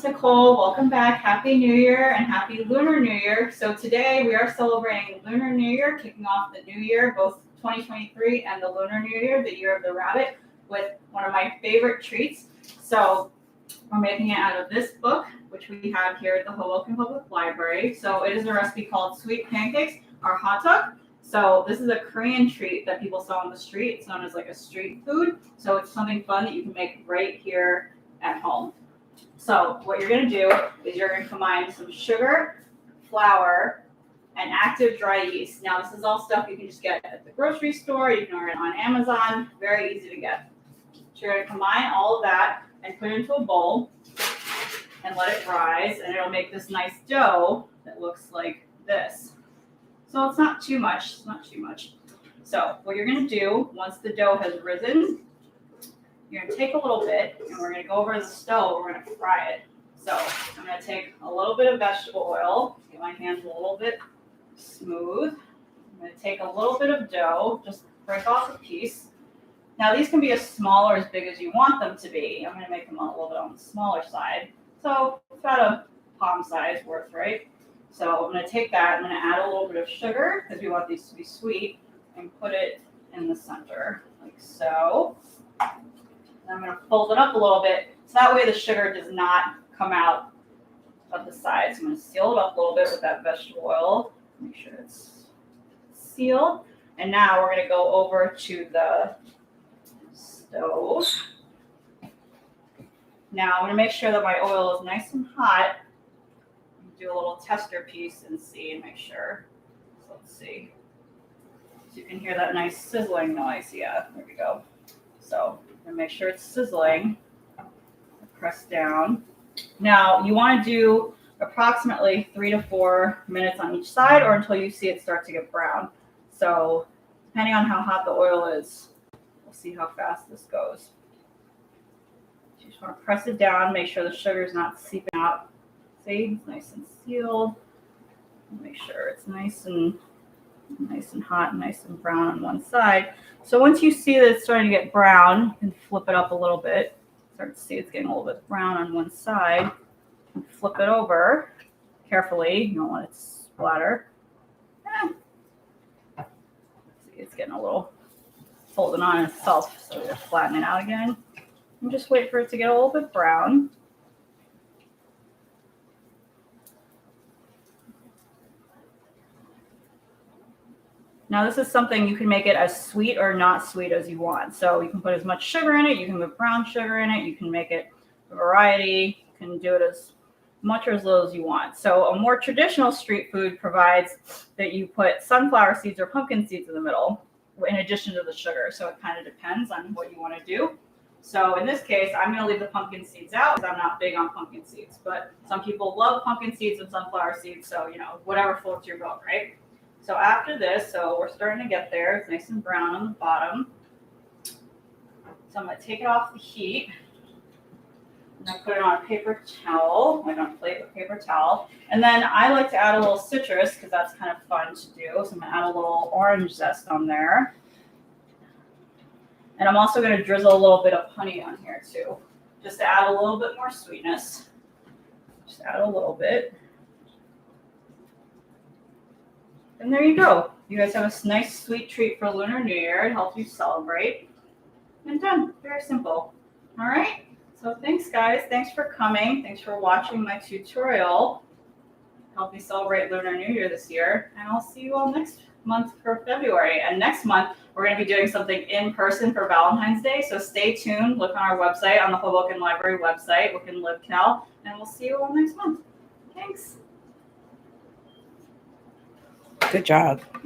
it's Nicole. Welcome back. Happy New Year and Happy Lunar New Year. So today we are celebrating Lunar New Year, kicking off the new year, both 2023 and the Lunar New Year, the year of the rabbit, with one of my favorite treats. So we're making it out of this book, which we have here at the Hoboken Public Library. So it is a recipe called Sweet Pancakes or Hot Dog. So this is a Korean treat that people sell on the street. It's known as like a street food. So it's something fun that you can make right here at home. So what you're going to do is you're going to combine some sugar, flour, and active dry yeast. Now this is all stuff you can just get at the grocery store. You can order it on Amazon. Very easy to get. So you're going to combine all of that and put it into a bowl and let it rise, and it'll make this nice dough that looks like this. So it's not too much. It's not too much. So what you're going to do once the dough has risen, you're going to take a little bit, and we're going to go over to the stove. We're going to fry it. So I'm going to take a little bit of vegetable oil, get my hands a little bit smooth. I'm going to take a little bit of dough, just break off a piece. Now these can be as small or as big as you want them to be. I'm going to make them a little bit on the smaller side. So it's about a palm size worth, right? So I'm going to take that. I'm going to add a little bit of sugar because we want these to be sweet, and put it in the center like so. I'm going to fold it up a little bit so that way the sugar does not come out of the sides. I'm going to seal it up a little bit with that vegetable oil. Make sure it's sealed. And now we're going to go over to the stove. Now I'm going to make sure that my oil is nice and hot. Do a little tester piece and see and make sure. So let's see. So you can hear that nice sizzling noise. Yeah, there we go. So and make sure it's sizzling. Press down. Now you want to do approximately 3 to 4 minutes on each side, or until you see it start to get brown. So depending on how hot the oil is, we'll see how fast this goes. You just want to press it down, make sure the sugar is not seeping out. See, it's nice and sealed. Make sure it's nice and hot and nice and brown on one side. So once you see that it's starting to get brown, you can flip it up a little bit. Start to see it's getting a little bit brown on one side. And flip it over carefully. You don't want it to splatter. See, it's getting a little folded on itself, so we'll flatten it out again. And just wait for it to get a little bit brown. Now this is something you can make it as sweet or not sweet as you want. So you can put as much sugar in it, you can put brown sugar in it, you can make it a variety, you can do it as much or as little as you want. So a more traditional street food provides that you put sunflower seeds or pumpkin seeds in the middle in addition to the sugar. So it kind of depends on what you want to do. So in this case, I'm going to leave the pumpkin seeds out because I'm not big on pumpkin seeds. But some people love pumpkin seeds and sunflower seeds, so whatever floats your boat, right? So after this, so we're starting to get there. It's nice and brown on the bottom. So I'm going to take it off the heat. And I put it on a paper towel, like on a plate with paper towel. And then I like to add a little citrus because that's kind of fun to do. So I'm going to add a little orange zest on there. And I'm also going to drizzle a little bit of honey on here too, just to add a little bit more sweetness. Just add a little bit. And there you go. You guys have a nice sweet treat for Lunar New Year. It helps you celebrate. And done. Very simple. All right. So thanks, guys. Thanks for coming. Thanks for watching my tutorial. Help me celebrate Lunar New Year this year. And I'll see you all next month for February. And next month, we're going to be doing something in person for Valentine's Day. So stay tuned. Look on our website, on the Hoboken Library website, Hoboken LibCal. And we'll see you all next month. Thanks. Good job.